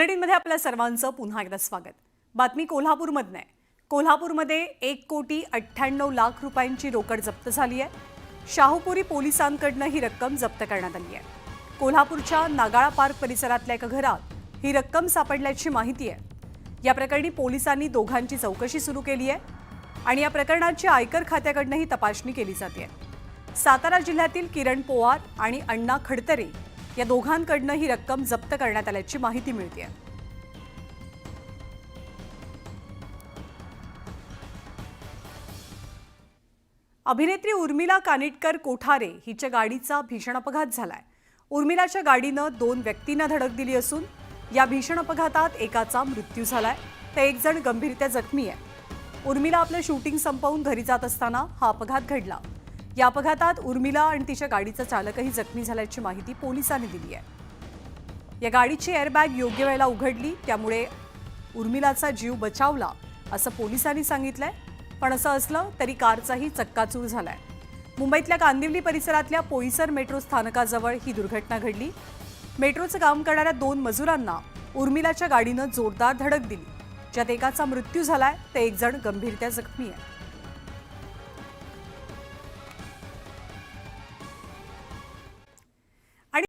बुलेटिनमध्ये आपल्या सर्वांचं पुन्हा एकदा स्वागत। बातमी कोल्हापूरमधून आहे। कोल्हापूरमध्ये 1,98,00,000 रुपयांची रोकड जप्त झाली आहे। शाहूपुरी पोलिसांकडून ही रक्कम जप्त करण्यात आली आहे। कोल्हापूरच्या नागाळा पार्क परिसरातल्या एका घरात ही रक्कम सापडल्याची माहिती आहे। या प्रकरणी पोलिसांनी दोघांची चौकशी सुरू केली आहे आणि या प्रकरणाची आयकर खात्याकडूनही तपासणी केली जाते। सातारा जिल्ह्यातील किरण पोवार आणि अण्णा खडतरे या दोघांकडून ही रक्कम जप्त करण्यात आल्याची माहिती मिळते। अभिनेत्री उर्मिला कानिटकर कोठारे हिच्या गाडीचा भीषण अपघात झालाय। उर्मिलाच्या गाडीनं 2 व्यक्तींना धडक दिली असून या भीषण अपघातात एकाचा मृत्यू झालाय तर एक जण गंभीररीत्या जखमी आहे। उर्मिला आपलं शूटिंग संपवून घरी जात असताना हा अपघात घडला। या अपघातात उर्मिला आणि तिच्या गाडीचा चालकही जखमी झाल्याची माहिती पोलिसांनी दिली आहे। या गाडीची एअरबॅग योग्य वेळेला उघडली त्यामुळे उर्मिलाचा जीव बचावला असं पोलिसांनी सांगितलंय। पण असं असलं तरी कारचाही चक्काचूर झालाय। मुंबईतल्या कांदिवली परिसरातल्या पोईसर मेट्रो स्थानकाजवळ ही दुर्घटना घडली। मेट्रोचं काम करणाऱ्या 2 मजुरांना उर्मिलाच्या गाडीनं जोरदार धडक दिली, ज्यात एकाचा मृत्यू झालाय तर एक जण गंभीररीत्या जखमी आहे।